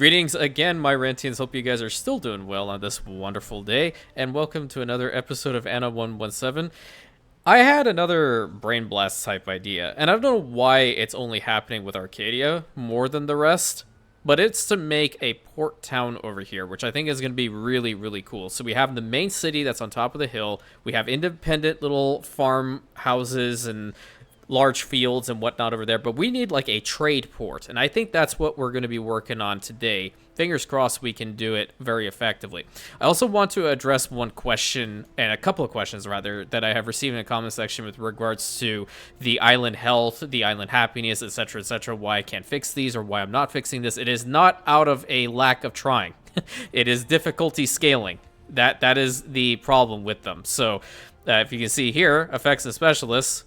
Greetings again, my Rantians. Hope you guys are still doing well on this wonderful day, and welcome to another episode of Anno 117. I had another brain blast type idea, and I don't know why it's only happening with Arcadia more than the rest, but it's to make a port town over here, which I think is going to be really, really cool. So we have the main city that's on top of the hill. We have independent little farm houses and large fields and whatnot over there, but we need like a trade port, and I think that's what we're going to be working on today. Fingers crossed we can do it very effectively. I also want to address one question, and a couple of questions rather, that I have received in the comment section with regards to the island health, the island happiness, etc., why I can't fix these or why I'm not fixing this. It is not out of a lack of trying. It is difficulty scaling. That is the problem with them. So if you can see here, effects and specialists,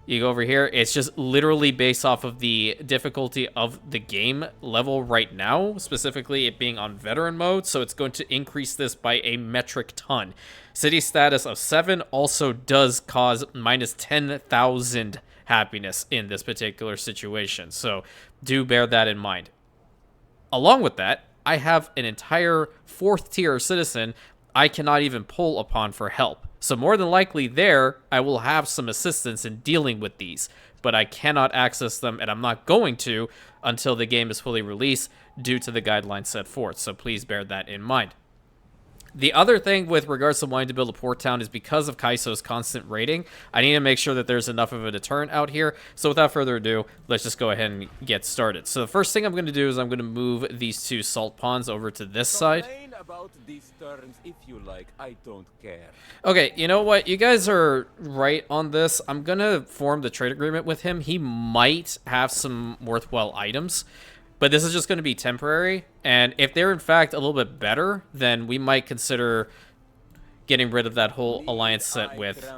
you go over here, it's just literally based off of the difficulty of the game level right now, specifically it being on veteran mode, so it's going to increase this by a metric ton. City status of 7 also does cause minus 10,000 happiness in this particular situation, so do bear that in mind. Along with that, I have an entire 4th tier citizen I cannot even pull upon for help. So more than likely there, I will have some assistance in dealing with these, but I cannot access them, and I'm not going to until the game is fully released due to the guidelines set forth, so please bear that in mind. The other thing with regards to wanting to build a port town is because of Kaiso's constant raiding, I need to make sure that there's enough of a deterrent out here. So without further ado, let's just go ahead and get started. So the first thing I'm going to do is I'm going to move these 2 salt ponds over to this side. About these terms if you like. I don't care. Okay, you know what? You guys are right on this. I'm going to form the trade agreement with him. He might have some worthwhile items, but this is just going to be temporary. And if they're in fact a little bit better, then we might consider getting rid of that whole alliance set with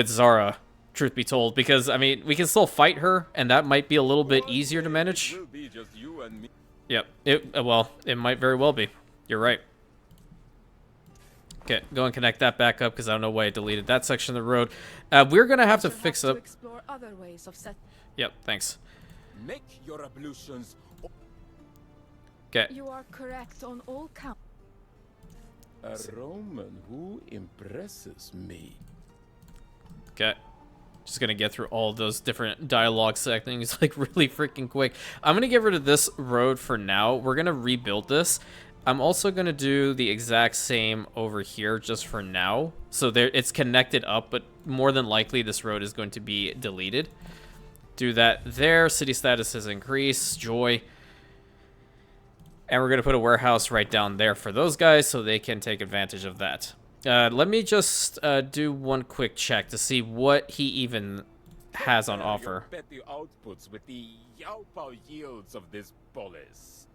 Zara, truth be told. Because, I mean, we can still fight her, and that might be a little bit easier to manage. It will be just you and me. Yep, it might very well be. You're right. Okay, go and connect that back up because I don't know why I deleted that section of the road. We're gonna have to fix up. Explore other ways of set. Yep, thanks. Make your ablutions. Okay. You are correct on all counts. A Roman who impresses me. Okay. Just gonna get through all those different dialogue settings like really freaking quick. I'm gonna get rid of this road for now. We're gonna rebuild this. I'm also gonna do the exact same over here just for now. So there, it's connected up, but more than likely this road is going to be deleted. Do that there. City status has increased. Joy. And we're gonna put a warehouse right down there for those guys so they can take advantage of that. Let me just do one quick check to see what he even has on offer. Petty outputs with the Yaupao yields of this polis.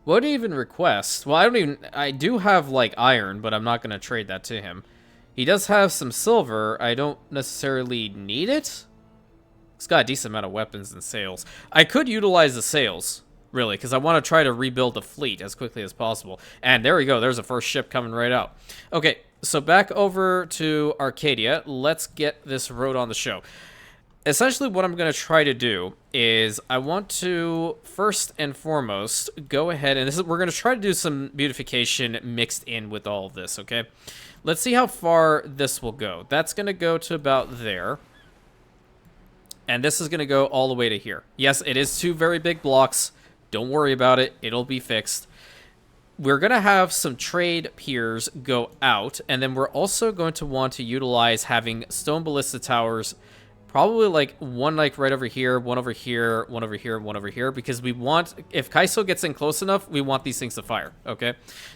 What do you even request? Well, I do have like iron, but I'm not going to trade that to him. He does have some silver. I don't necessarily need it. He's got a decent amount of weapons and sails. I could utilize the sails, really, because I want to try to rebuild the fleet as quickly as possible. And there we go. There's the first ship coming right out. Okay, so back over to Arcadia. Let's get this road on the show. Essentially, what I'm going to try to do is I want to, first and foremost, go ahead and we're going to try to do some beautification mixed in with all of this, okay? Let's see how far this will go. That's going to go to about there. And this is going to go all the way to here. Yes, it is 2 very big blocks. Don't worry about it. It'll be fixed. We're going to have some trade piers go out, and then we're also going to want to utilize having stone ballista towers, probably like one like right over here, one over here, one over here, one over here, because we want, if Kaiso gets in close enough, we want these things to fire, okay?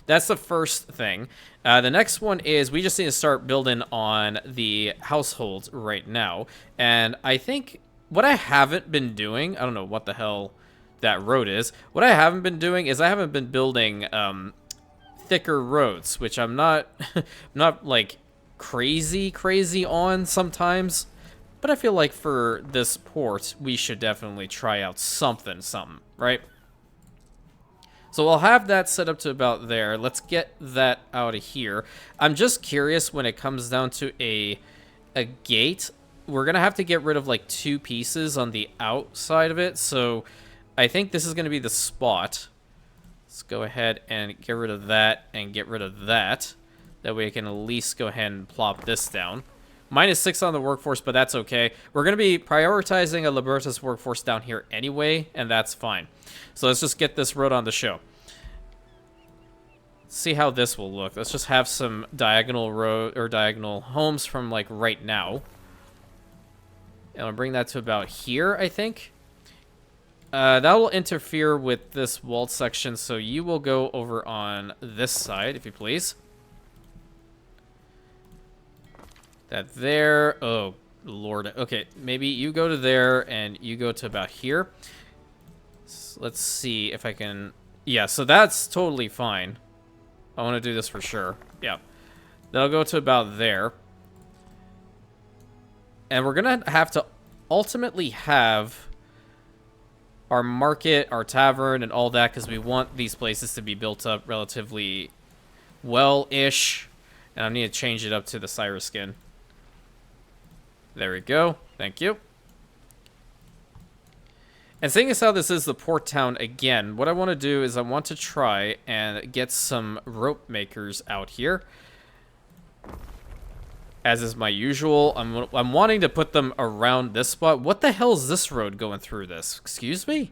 That's the first thing. The next one is we just need to start building on the households right now, and I think what I haven't been doing, I don't know what the hell that road is. What I haven't been doing is I haven't been building thicker roads, which I'm not not like crazy on sometimes, but I feel like for this port we should definitely try out something, right? So we'll have that set up to about there. Let's get that out of here. I'm just curious when it comes down to a gate. We're gonna have to get rid of like 2 pieces on the outside of it, so I think this is going to be the spot. Let's go ahead and get rid of that and get rid of that. That way I can at least go ahead and plop this down. -6 on the workforce, but that's okay. We're going to be prioritizing a Libertas workforce down here anyway, and that's fine. So let's just get this road on the show. See how this will look. Let's just have some diagonal road or diagonal homes from like right now. And I'll bring that to about here, I think. That will interfere with this walled section, so you will go over on this side, if you please. That there. Oh, Lord. Okay, maybe you go to there, and you go to about here. So let's see if I can... Yeah, so that's totally fine. I want to do this for sure. Yeah. That'll go to about there. And we're going to have to ultimately have our market, our tavern, and all that, because we want these places to be built up relatively well-ish. And I need to change it up to the Cyrus skin. There we go. Thank you. And seeing as how this is the port town again, what I want to do is I want to try and get some rope makers out here. As is my usual, I'm wanting to put them around this spot. What the hell is this road going through this? Excuse me?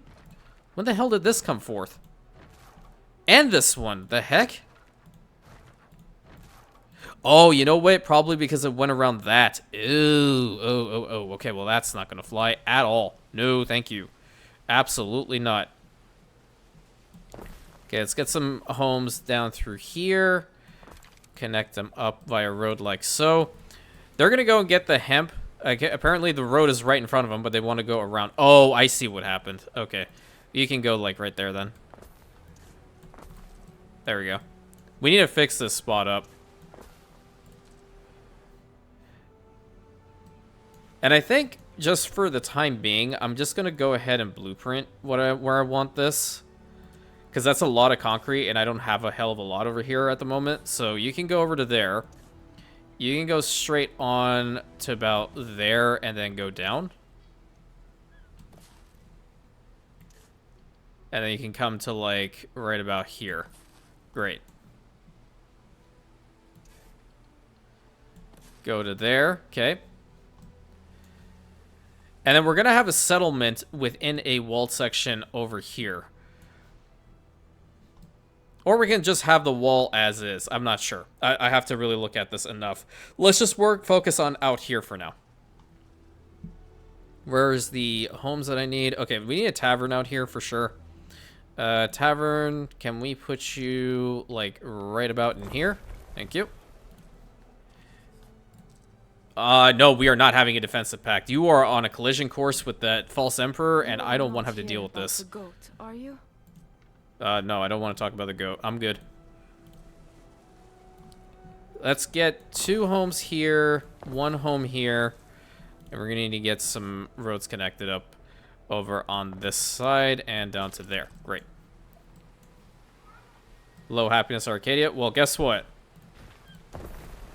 When the hell did this come forth? And this one. The heck? Oh, you know what? Probably because it went around that. Ew. Oh. Okay, well, that's not going to fly at all. No, thank you. Absolutely not. Okay, let's get some homes down through here. Connect them up via road like so. They're going to go and get the hemp. Apparently, the road is right in front of them, but they want to go around. Oh, I see what happened. Okay. You can go, like, right there, then. There we go. We need to fix this spot up. And I think, just for the time being, I'm just going to go ahead and blueprint where I want this. Because that's a lot of concrete, and I don't have a hell of a lot over here at the moment. So you can go over to there. You can go straight on to about there, and then go down. And then you can come to, like, right about here. Great. Go to there. Okay. And then we're going to have a settlement within a walled section over here. Or we can just have the wall as is. I'm not sure. I have to really look at this enough. Let's just focus on out here for now. Where's the homes that I need? Okay, we need a tavern out here for sure. Tavern, can we put you, like, right about in here? Thank you. No, we are not having a defensive pact. You are on a collision course with that false emperor, and I don't want to have to deal with this. The goat, are you? No, I don't want to talk about the goat. I'm good. Let's get 2 homes here, 1 home here, and we're going to need to get some roads connected up over on this side and down to there. Great. Low happiness Arcadia. Well, guess what?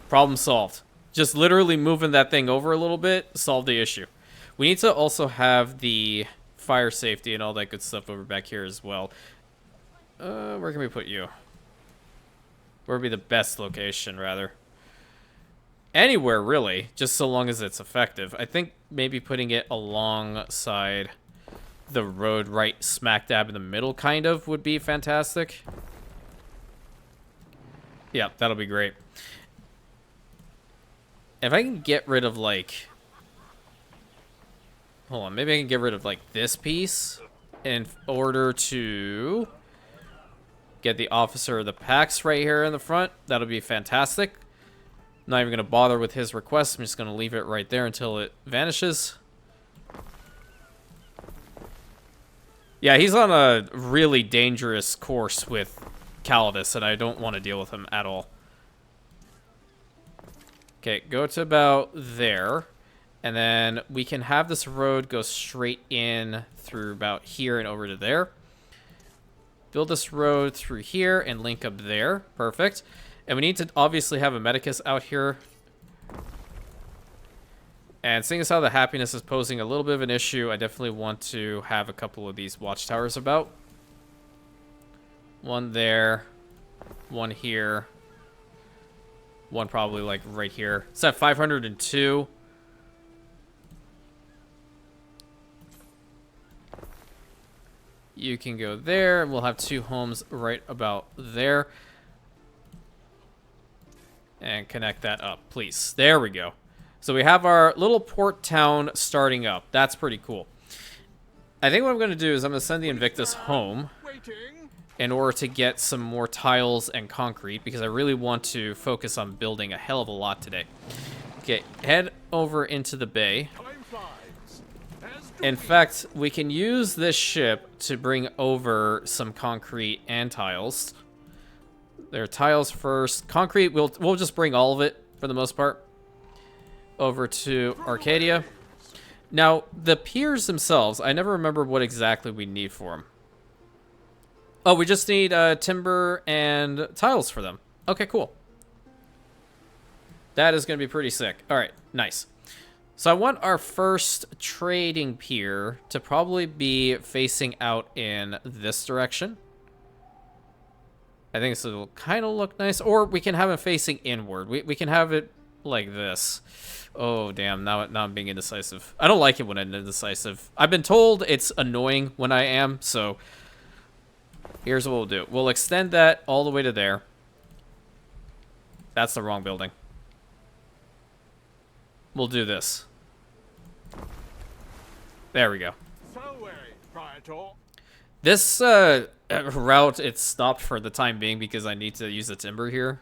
Problem solved. Just literally moving that thing over a little bit solved the issue. We need to also have the fire safety and all that good stuff over back here as well. Where can we put you? Where would be the best location, rather? Anywhere, really, just so long as it's effective. I think maybe putting it alongside the road right smack dab in the middle, kind of, would be fantastic. Yeah, that'll be great. If I can get rid of, like... Hold on, maybe I can get rid of, like, this piece in order to get the officer of the packs right here in the front. That'll be fantastic. Not even going to bother with his request. I'm just going to leave it right there until it vanishes. Yeah, he's on a really dangerous course with Calidus, and I don't want to deal with him at all. Okay, go to about there. And then we can have this road go straight in through about here and over to there. Build this road through here and link up there. Perfect. And we need to obviously have a medicus out here. And seeing as how the happiness is posing a little bit of an issue, I definitely want to have a couple of these watchtowers about. One there, one here, one probably like right here. It's at 502. You can go there, and we'll have 2 homes right about there. And connect that up, please. There we go. So we have our little port town starting up. That's pretty cool. I think what I'm going to do is I'm going to send the Invictus home in order to get some more tiles and concrete, because I really want to focus on building a hell of a lot today. Okay, head over into the bay. In fact, we can use this ship to bring over some concrete and tiles. There are tiles first. Concrete, we'll just bring all of it for the most part over to Arcadia. Now, the piers themselves, I never remember what exactly we need for them. Oh, we just need timber and tiles for them. Okay, cool. That is going to be pretty sick. All right, nice. So I want our first trading pier to probably be facing out in this direction. I think this will kind of look nice. Or we can have it facing inward. We can have it like this. Oh, damn. Now I'm being indecisive. I don't like it when I'm indecisive. I've been told it's annoying when I am, so here's what we'll do. We'll extend that all the way to there. That's the wrong building. We'll do this. There we go. This route, it's stopped for the time being because I need to use the timber here.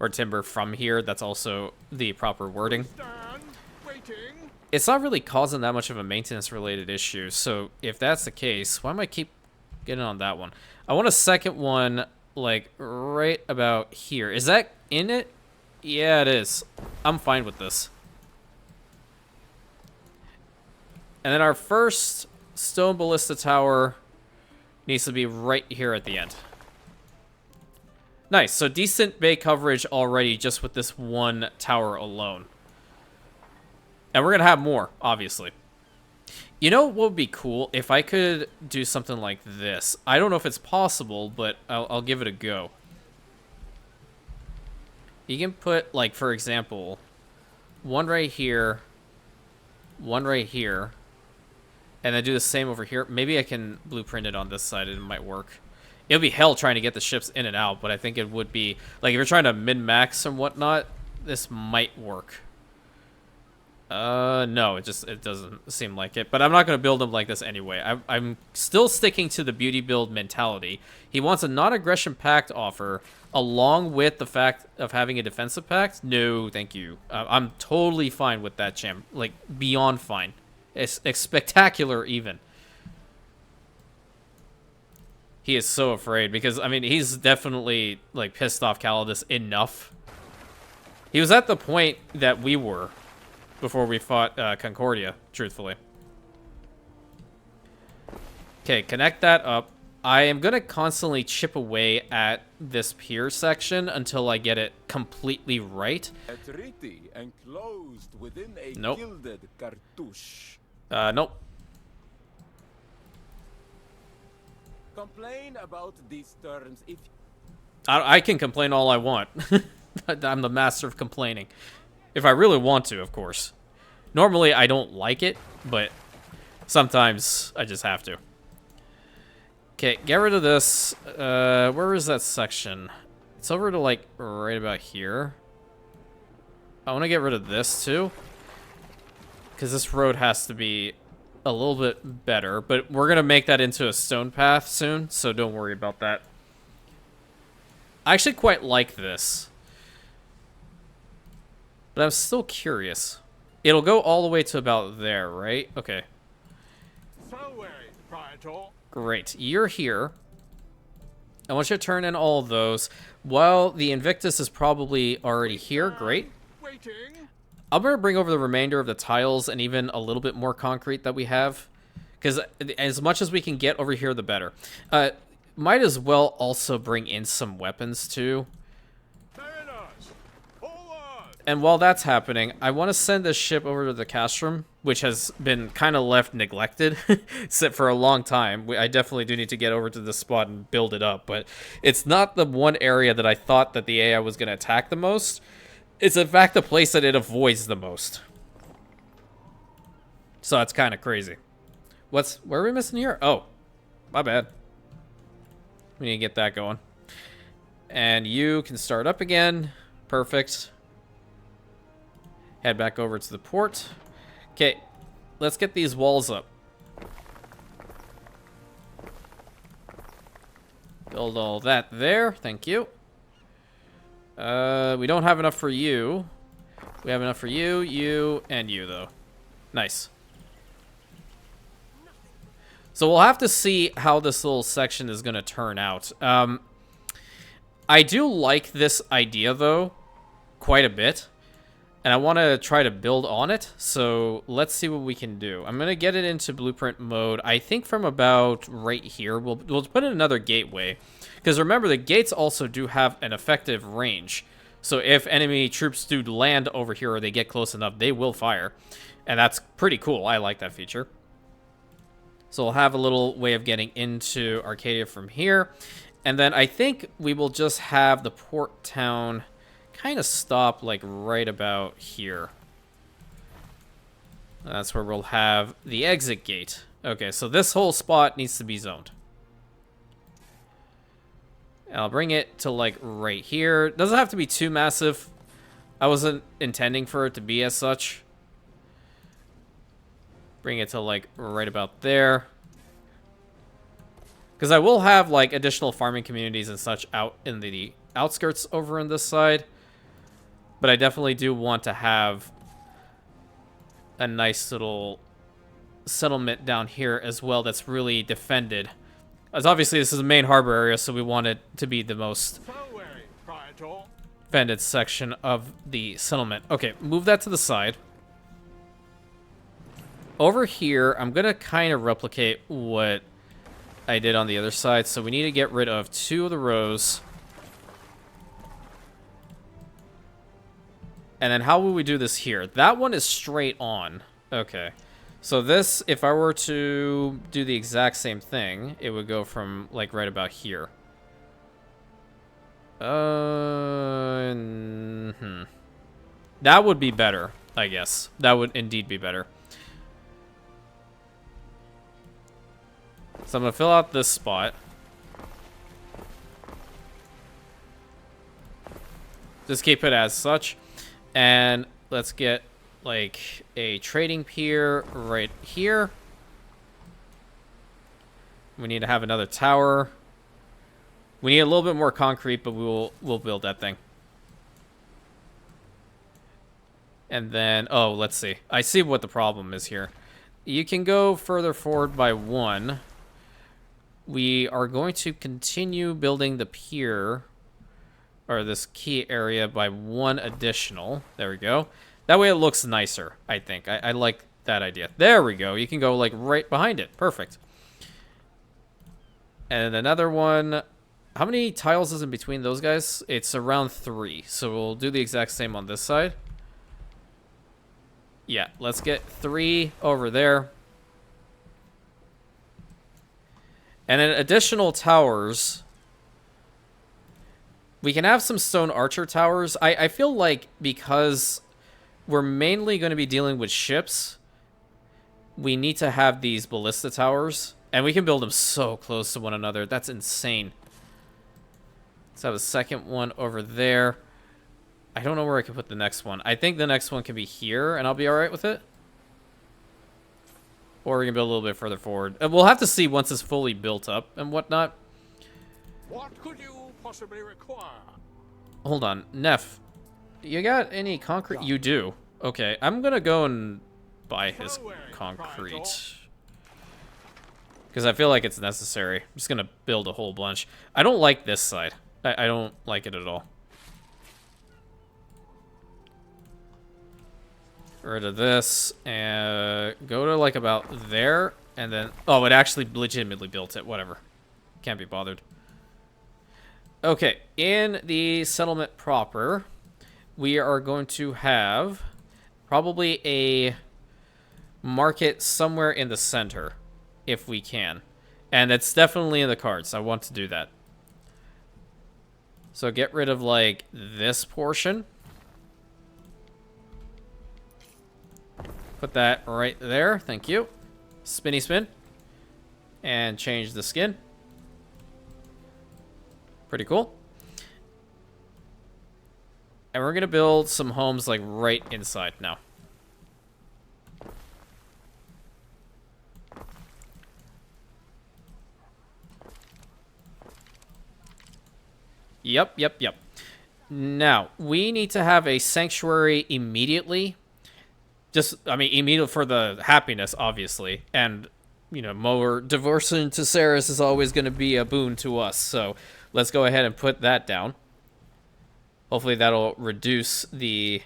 Or timber from here. That's also the proper wording. It's not really causing that much of a maintenance-related issue. So if that's the case, why am I keep getting on that one? I want a second one, like, right about here. Is that in it? Yeah, it is. I'm fine with this. And then our first stone ballista tower needs to be right here at the end. Nice. So decent bay coverage already just with this one tower alone. And we're going to have more, obviously. You know what would be cool? If I could do something like this. I don't know if it's possible, but I'll give it a go. You can put, like, for example, one right here, one right here, and then do the same over here. Maybe I can blueprint it on this side and it might work. It'll be hell trying to get the ships in and out, but I think it would be, like, if you're trying to min-max and whatnot, this might work. No, it doesn't seem like it. But I'm not going to build him like this anyway. I'm still sticking to the beauty build mentality. He wants a non-aggression pact offer along with the fact of having a defensive pact. No, thank you. I'm totally fine with that, champ. Like, beyond fine. It's spectacular, even. He is so afraid because, I mean, he's definitely, like, pissed off Calidus enough. He was at the point that we were before we fought Concordia, truthfully. Okay, connect that up. I am going to constantly chip away at this pier section until I get it completely right. Enclosed within a Nope. gilded cartouche. Nope. Complain about these terms if I can complain all I want. I'm the master of complaining. If I really want to, of course. Normally, I don't like it, but sometimes I just have to. Okay, get rid of this. Where is that section? It's over to, like, right about here. I want to get rid of this, too. Because this road has to be a little bit better. But we're going to make that into a stone path soon, so don't worry about that. I actually quite like this. But I'm still curious. It'll go all the way to about there, right? Okay. Great. You're here. I want you to turn in all of those. While the Invictus is probably already here. Great. I'm going to bring over the remainder of the tiles and even a little bit more concrete that we have. Because as much as we can get over here, the better. Might as well also bring in some weapons, too. And while that's happening, I want to send this ship over to the castrum, which has been kind of left neglected for a long time. I definitely do need to get over to this spot and build it up, but it's not the one area that I thought that the AI was going to attack the most. It's in fact the place that it avoids the most. So that's kind of crazy. Where are we missing here? Oh, my bad. We need to get that going. And you can start up again. Perfect. Head back over to the port. Okay, let's get these walls up. Build all that there. Thank you. We don't have enough for you. We have enough for you, you, and you, though. Nice. So we'll have to see how this little section is going to turn out. I do like this idea, though, quite a bit. And I want to try to build on it, so let's see what we can do. I'm going to get it into blueprint mode, I think from about right here. We'll put in another gateway, because remember, the gates also do have an effective range. So if enemy troops do land over here or they get close enough, they will fire. And that's pretty cool. I like that feature. So we'll have a little way of getting into Arcadia from here. And then I think we will just have the port town kind of stop like right about here. That's where we'll have the exit gate. Okay, so this whole spot needs to be zoned. And I'll bring it to like right here. Doesn't have to be too massive. I wasn't intending for it to be as such. Bring it to like right about there. Because I will have like additional farming communities and such out in the outskirts over on this side. But I definitely do want to have a nice little settlement down here as well that's really defended. As obviously this is the main harbor area, so we want it to be the most defended section of the settlement. Okay, move that to the side. Over here, I'm going to kind of replicate what I did on the other side. So we need to get rid of 2 of the rows. And then how will we do this here? That one is straight on. Okay. So this, if I were to do the exact same thing, it would go from like right about here. That would be better, I guess. That would indeed be better. So I'm going to fill out this spot. Just keep it as such. And let's get like a trading pier right here. We need to have another tower. We need a little bit more concrete, but we'll build that thing. And then, oh, let's see. I see what the problem is here. You can go further forward by 1. We are going to continue building the pier, or this key area, by 1 additional. There we go. That way it looks nicer, I think. I like that idea. There we go. You can go like right behind it. Perfect. And another one. How many tiles is in between those guys? It's around 3. So we'll do the exact same on this side. Yeah, let's get 3 over there. And then additional towers. We can have some stone archer towers. I feel like because we're mainly going to be dealing with ships, we need to have these ballista towers. And we can build them so close to one another. That's insane. Let's have a second one over there. I don't know where I can put the next one. I think the next one can be here, and I'll be alright with it. Or we can build a little bit further forward. And we'll have to see once it's fully built up and whatnot. What could you possibly require? Hold on. Neff, you got any concrete? You do. Okay, I'm going to go and buy his concrete. Because I feel like it's necessary. I'm just going to build a whole bunch. I don't like this side. I don't like it at all. Get rid of this and go to like about there, and then it actually legitimately built it. Whatever, can't be bothered. Okay, in the settlement proper, we are going to have probably a market somewhere in the center, if we can. And it's definitely in the cards. I want to do that. So get rid of, like, this portion. Put that right there. Thank you. Spinny spin. And change the skin. Pretty cool. And we're going to build some homes, like, right inside now. Yep. Now, we need to have a sanctuary immediately. Just, I mean, immediate for the happiness, obviously. And, you know, more devotion to Ceres is always going to be a boon to us. So let's go ahead and put that down. Hopefully that'll reduce the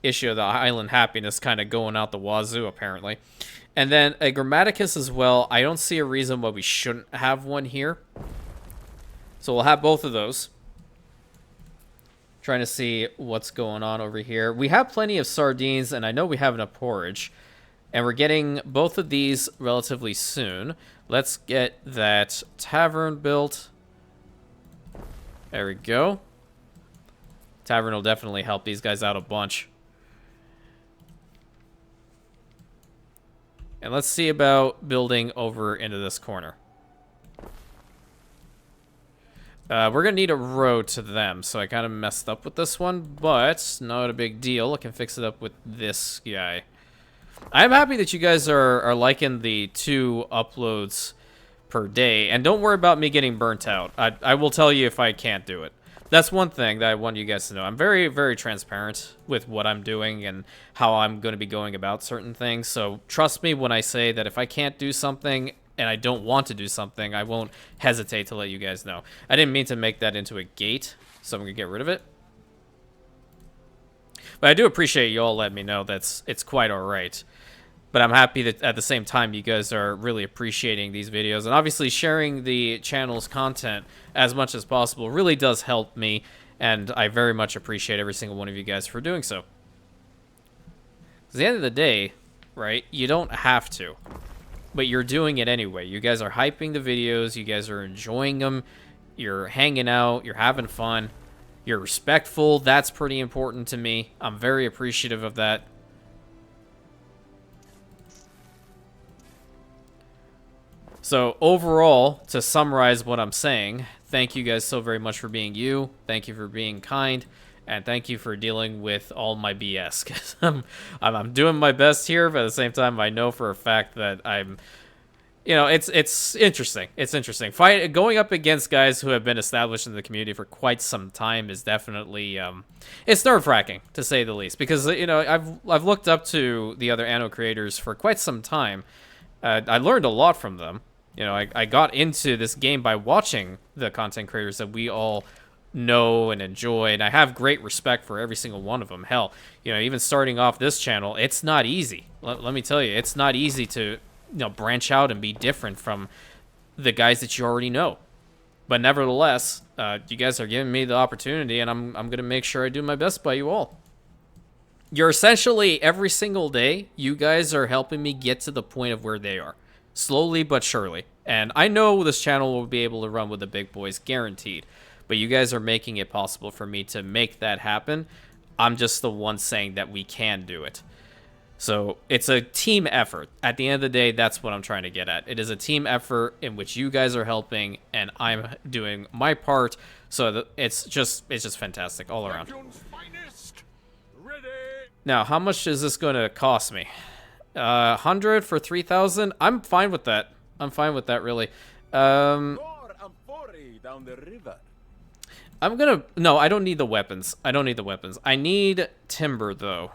issue of the island happiness kind of going out the wazoo, apparently. And then a Grammaticus as well. I don't see a reason why we shouldn't have one here. So we'll have both of those. Trying to see what's going on over here. We have plenty of sardines, and I know we have enough porridge. And we're getting both of these relatively soon. Let's get that tavern built. There we go. Tavern will definitely help these guys out a bunch. And let's see about building over into this corner. We're going to need a road to them, so I kind of messed up with this one, but not a big deal. I can fix it up with this guy. I'm happy that you guys are liking the 2 uploads per day, and don't worry about me getting burnt out. I will tell you if I can't do it. That's one thing that I want you guys to know. I'm very, very transparent with what I'm doing and how I'm going to be going about certain things, so trust me when I say that if I can't do something and I don't want to do something, I won't hesitate to let you guys know. I didn't mean to make that into a gate, so I'm going to get rid of it. But I do appreciate you all letting me know it's quite alright. But I'm happy that at the same time you guys are really appreciating these videos. And obviously sharing the channel's content as much as possible really does help me. And I very much appreciate every single one of you guys for doing so. At the end of the day, right, you don't have to. But you're doing it anyway. You guys are hyping the videos. You guys are enjoying them. You're hanging out. You're having fun. You're respectful. That's pretty important to me. I'm very appreciative of that. So overall, to summarize what I'm saying, thank you guys so very much for being you. Thank you for being kind. And thank you for dealing with all my BS. 'Cause I'm doing my best here, but at the same time, I know for a fact that I'm... You know, it's interesting. It's interesting. Going up against guys who have been established in the community for quite some time is definitely... it's nerve-wracking, to say the least. Because, you know, I've looked up to the other Anno creators for quite some time. I learned a lot from them. You know, I got into this game by watching the content creators that we all know and enjoy, and I have great respect for every single one of them. Hell, you know, even starting off this channel, it's not easy. Let me tell you, it's not easy to, you know, branch out and be different from the guys that you already know. But nevertheless, you guys are giving me the opportunity, and I'm going to make sure I do my best by you all. You're essentially, every single day, you guys are helping me get to the point of where they are. Slowly but surely. And I know this channel will be able to run with the big boys, guaranteed. But you guys are making it possible for me to make that happen. I'm just the one saying that we can do it. So it's a team effort. At the end of the day, that's what I'm trying to get at. It is a team effort in which you guys are helping and I'm doing my part. So it's just fantastic all around. Now, how much is this going to cost me? 100 for 3,000? I'm fine with that. I'm fine with that, really. Down the river. I'm gonna... No, I don't need the weapons. I don't need the weapons. I need timber, though.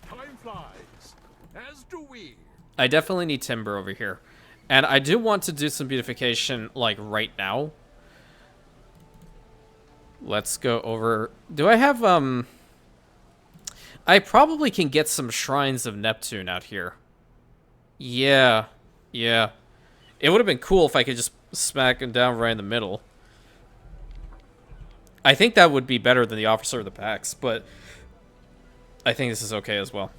Time flies, as do we. I definitely need timber over here. And I do want to do some beautification, like, right now. Let's go over... Do I have, I probably can get some shrines of Neptune out here. Yeah. It would have been cool if I could just smack him down right in the middle. I think that would be better than the Officer of the Pax, but I think this is okay as well.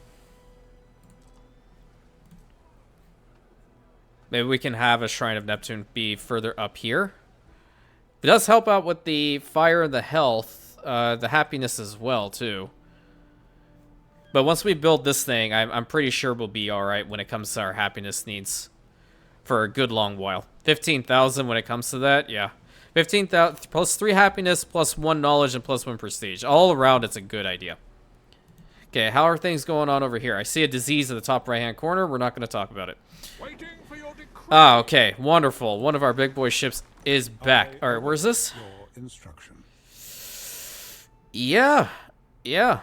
Maybe we can have a Shrine of Neptune be further up here. It does help out with the fire and the health, the happiness as well, too. But once we build this thing, I'm pretty sure we'll be alright when it comes to our happiness needs. For a good long while. 15,000 when it comes to that, yeah. 15,000 plus 3 happiness, plus 1 knowledge, and plus 1 prestige. All around, it's a good idea. Okay, how are things going on over here? I see a disease at the top right-hand corner. We're not going to talk about it. Waiting for your decree. Ah, okay. Wonderful. One of our big boy ships is back. All right, where's this? Your instruction. Yeah. Yeah.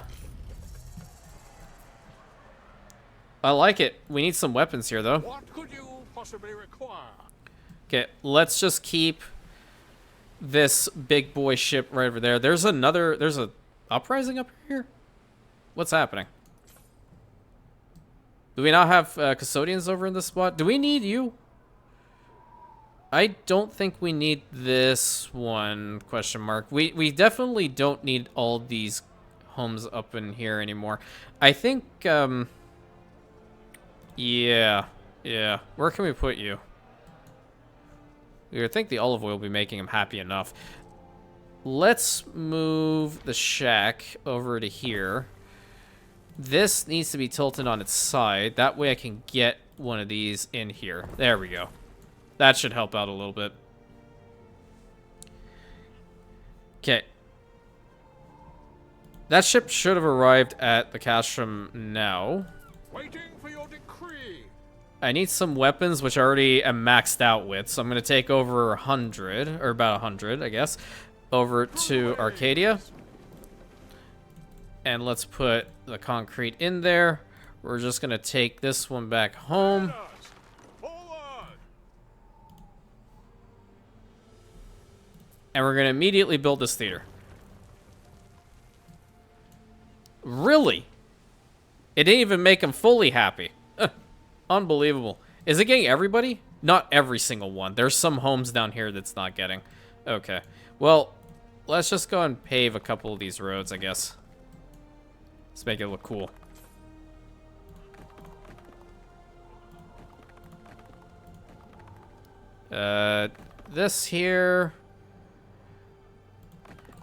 I like it. We need some weapons here, though. What could you possibly require? Okay, let's just keep this big boy ship right over there. There's a uprising up here? What's happening? Do we not have custodians over in this spot? Do we need you? I don't think we need this one, question mark. We definitely don't need all these homes up in here anymore. I think, yeah. Where can we put you? I think the olive oil will be making him happy enough. Let's move the shack over to here. This needs to be tilted on its side. That way I can get one of these in here. There we go. That should help out a little bit. Okay. That ship should have arrived at the castrum now. Waiting for your decree. I need some weapons, which I already am maxed out with. So I'm going to take over 100, or about 100, I guess, over to Arcadia. And let's put the concrete in there. We're just going to take this one back home. Forward. And we're going to immediately build this theater. Really? It didn't even make him fully happy. Unbelievable. Is it getting everybody? Not every single one. There's some homes down here that's not getting. Okay. Well, let's just go and pave a couple of these roads, I guess. Let's make it look cool. This here.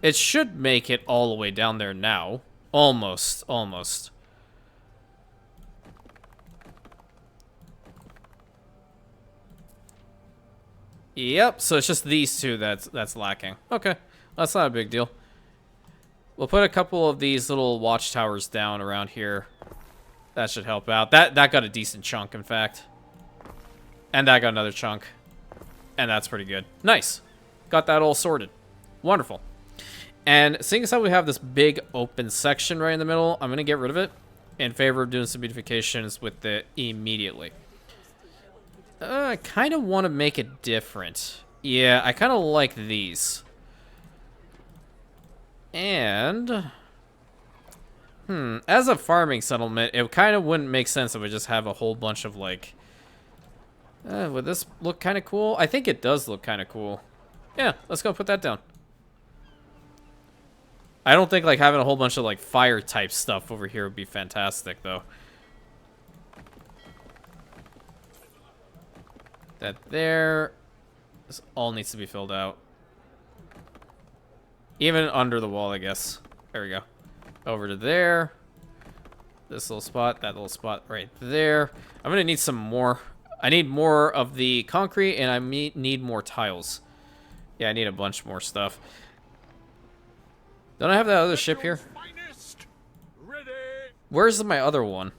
It should make it all the way down there now. Almost. Yep, so it's just these two that's lacking. Okay, that's not a big deal. We'll put a couple of these little watchtowers down around here. That should help out. That got a decent chunk, in fact. And that got another chunk. And that's pretty good. Nice. Got that all sorted. Wonderful. And seeing as how we have this big open section right in the middle, I'm going to get rid of it in favor of doing some beautifications with it immediately. I kind of want to make it different. Yeah, I kind of like these. And as a farming settlement, it kind of wouldn't make sense if we just have a whole bunch of, like... would this look kind of cool? I think it does look kind of cool. Yeah, let's go put that down. I don't think, like, having a whole bunch of, like, fire-type stuff over here would be fantastic, though. That there. This all needs to be filled out. Even under the wall, I guess. There we go. Over to there. This little spot, that little spot right there. I'm gonna need some more. I need more of the concrete, and I need more tiles. Yeah, I need a bunch more stuff. Don't I have that other ship here? Ready. Where's my other one?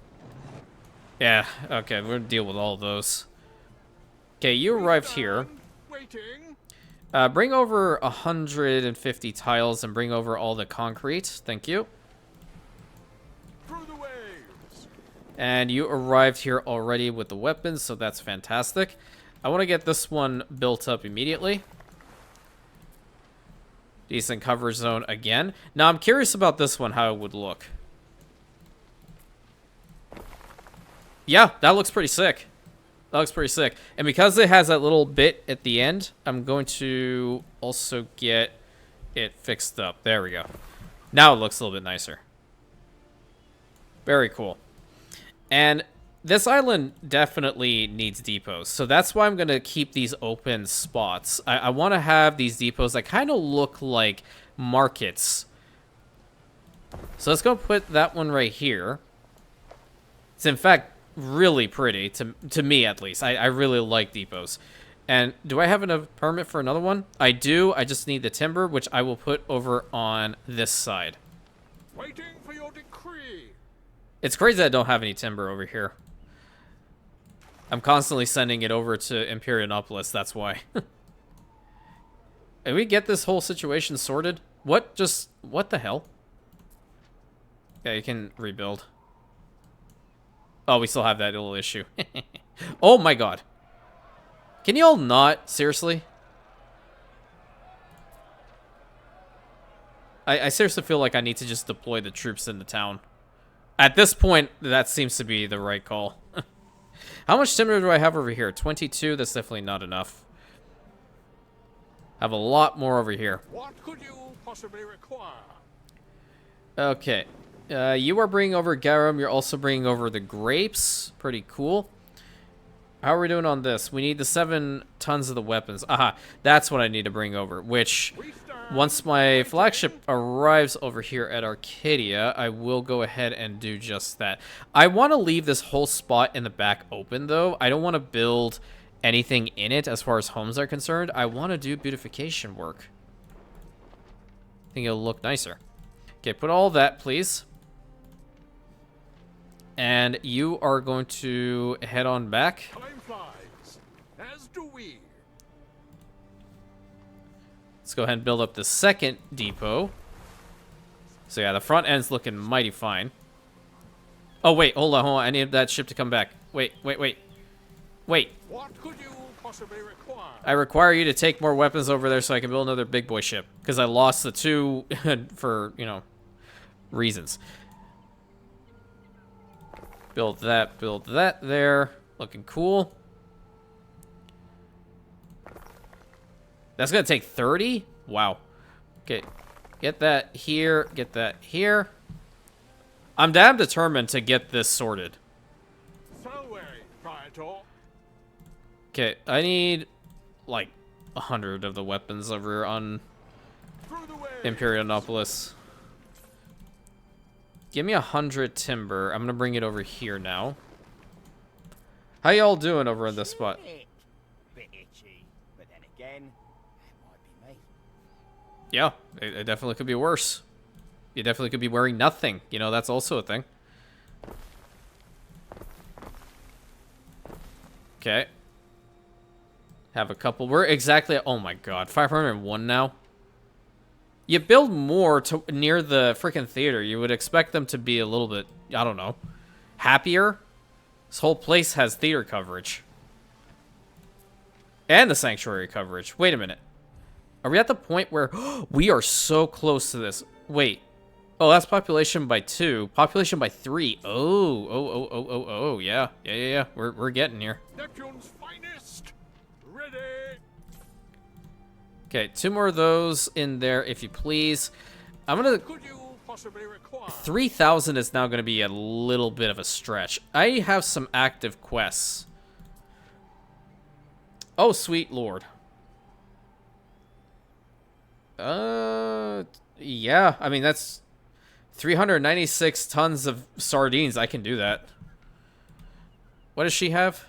Yeah, okay, we're gonna deal with all of those. Okay, you arrived here. Waiting. Bring over 150 tiles and bring over all the concrete. Thank you. Through the waves. And you arrived here already with the weapons, so that's fantastic. I want to get this one built up immediately. Decent cover zone again. Now, I'm curious about this one, how it would look. Yeah, that looks pretty sick. That looks pretty sick. And because it has that little bit at the end, I'm going to also get it fixed up. There we go. Now it looks a little bit nicer. Very cool. And this island definitely needs depots, so that's why I'm going to keep these open spots. I want to have these depots that kind of look like markets. So let's go put that one right here. It's in fact really pretty, to me at least. I really like depots. And do I have enough permit for another one? I do. I just need the timber, which I will put over on this side. Waiting for your decree. It's crazy that I don't have any timber over here. I'm constantly sending it over to Imperianopolis, that's why. Can we get this whole situation sorted? What the hell? Yeah, you can rebuild. Oh, we still have that little issue. Oh my god. Can you all not? Seriously? I seriously feel like I need to just deploy the troops into town. At this point, that seems to be the right call. How much timber do I have over here? 22? That's definitely not enough. I have a lot more over here. What could you possibly require? Okay. You are bringing over garum. You're also bringing over the grapes. Pretty cool. How are we doing on this? We need the 7 tons of the weapons. Aha, that's what I need to bring over, which once my flagship arrives over here at Arcadia, I will go ahead and do just that. I want to leave this whole spot in the back open, though. I don't want to build anything in it as far as homes are concerned. I want to do beautification work. I think it'll look nicer. Okay, put all that, please. And you are going to head on back. Time flies, as do we. Let's go ahead and build up the second depot. So yeah, the front end's looking mighty fine. Oh wait, hold on. I need that ship to come back. Wait. What could you possibly require? I require you to take more weapons over there so I can build another big boy ship. Because I lost the 2 for, you know, reasons. Build that there. Looking cool. That's gonna take 30? Wow. Okay. Get that here. Get that here. I'm damn determined to get this sorted. So Praetor. Okay, I need like 100 of the weapons over on Through the way. Imperianopolis. Give me 100 timber. I'm gonna bring it over here now. How y'all doing over in this spot? Bit itchy, but then again, it might be me. Yeah, it definitely could be worse. You definitely could be wearing nothing. You know, that's also a thing. Okay. Have a couple. We're exactly... Oh my god. 501 now. You build more to near the freaking theater. You would expect them to be a little bit, I don't know, happier. This whole place has theater coverage. And the sanctuary coverage. Wait a minute. Are we at the point where we are so close to this? Wait. Oh, that's population by 2. Population by 3. Oh, yeah. Yeah. We're getting here. Neptune's finest. Ready. Okay, 2 more of those in there, if you please. I'm gonna... Could you possibly require? 3,000 is now gonna be a little bit of a stretch. I have some active quests. Oh, sweet lord. Yeah, I mean, that's 396 tons of sardines. I can do that. What does she have?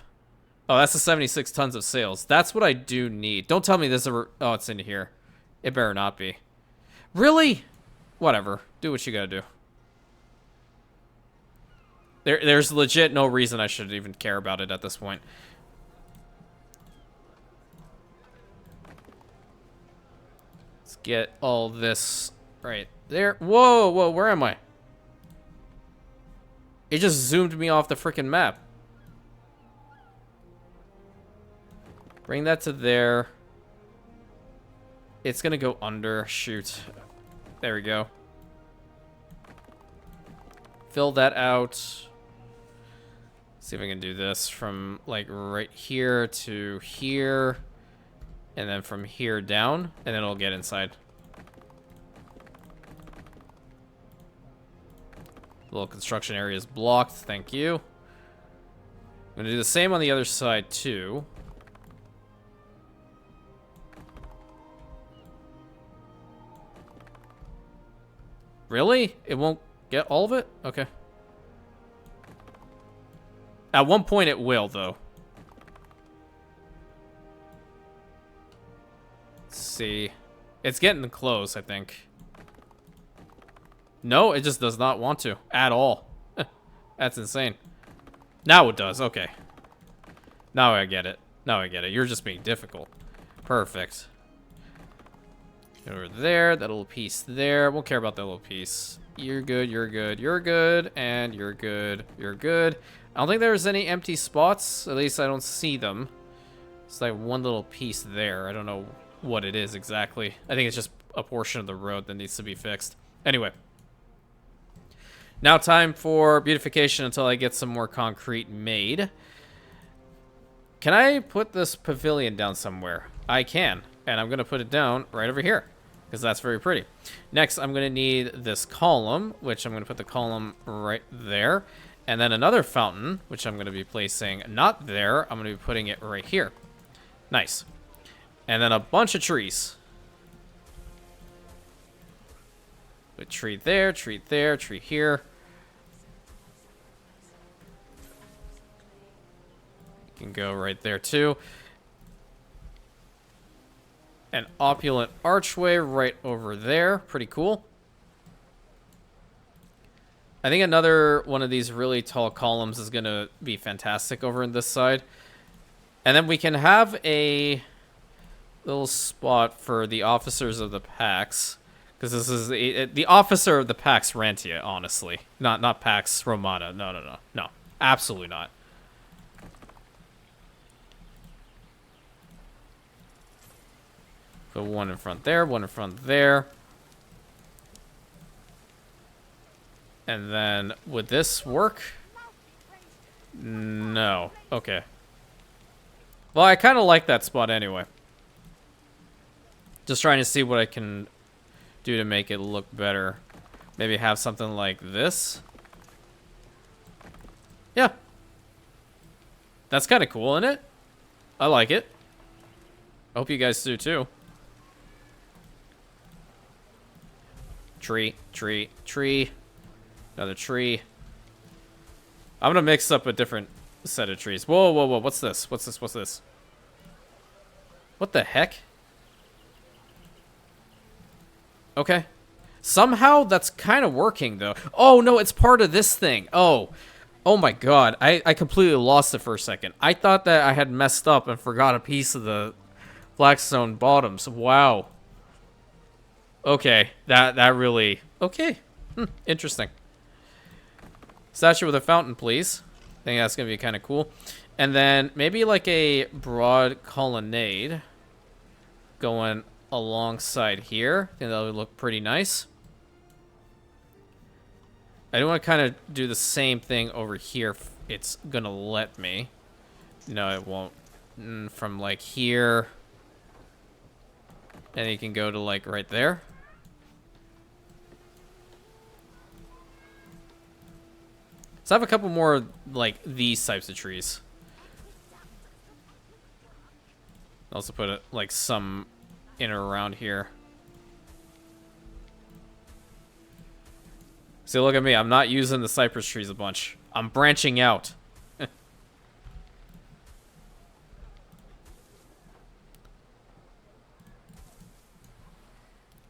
Oh, that's the 76 tons of sales. That's what I do need. Don't tell me there's a... Oh, it's in here. It better not be. Really? Whatever. Do what you gotta do. There's legit no reason I should even care about it at this point. Let's get all this right there. Whoa, where am I? It just zoomed me off the freaking map. Bring that to there. It's gonna go under. Shoot. There we go. Fill that out. See if I can do this from like right here to here. And then from here down. And then it'll get inside. Little construction area is blocked. Thank you. I'm going to do the same on the other side, too. Really? It won't get all of it? Okay. At one point it will, though. Let's see. It's getting close, I think. No, it just does not want to. At all. That's insane. Now it does. Okay. Now I get it. Now I get it. You're just being difficult. Perfect. Over there. That little piece there. Won't care about that little piece. You're good. You're good. You're good. And you're good. You're good. I don't think there's any empty spots. At least I don't see them. It's like one little piece there. I don't know what it is exactly. I think it's just a portion of the road that needs to be fixed. Anyway. Now time for beautification until I get some more concrete made. Can I put this pavilion down somewhere? I can. And I'm going to put it down right over here, because that's very pretty. Next, I'm going to need this column, which I'm going to put the column right there. And then another fountain, which I'm going to be placing not there. I'm going to be putting it right here. Nice. And then a bunch of trees. Put tree there, tree there, tree here. You can go right there too. An opulent archway right over there. Pretty cool. I think another one of these really tall columns is going to be fantastic over in this side. And then we can have a little spot for the officers of the Pax. Because this is the officer of the Pax Rantia, honestly. Not Pax Romana. No. Absolutely not. Put one in front there, one in front there. And then, would this work? No. Okay. Well, I kind of like that spot anyway. Just trying to see what I can do to make it look better. Maybe have something like this. Yeah. That's kind of cool, isn't it? I like it. I hope you guys do too. Tree, tree, tree. Another tree. I'm gonna mix up a different set of trees. Whoa, whoa, whoa. What's this? What's this? What's this? What the heck? Okay. Somehow that's kind of working, though. Oh, no, it's part of this thing. Oh. Oh, my God. I completely lost it for a second. I thought that I had messed up and forgot a piece of the Blackstone bottoms. Wow. Okay. That really... Okay. Interesting. Statue with a fountain, please. I think that's going to be kind of cool. And then maybe like a broad colonnade going alongside here. I think that would look pretty nice. I do want to kind of do the same thing over here if it's going to let me. No, it won't. From like here. And you can go to like right there. So I have a couple more, like, these types of trees. Also put, like, some in or around here. See, look at me. I'm not using the cypress trees a bunch. I'm branching out. It's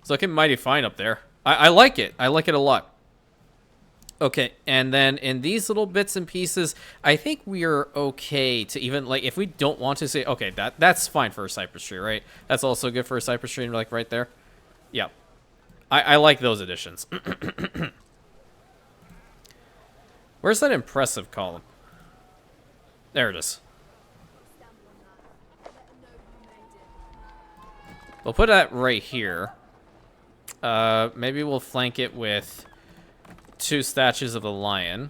looking mighty fine up there. I like it. I like it a lot. Okay, and then in these little bits and pieces, I think we are okay to even, like, if we don't want to say, okay, that's fine for a cypress tree, right? That's also good for a cypress tree, like, right there. Yeah. I like those additions. Where's that impressive column? There it is. We'll put that right here. Maybe we'll flank it with 2 statues of the lion.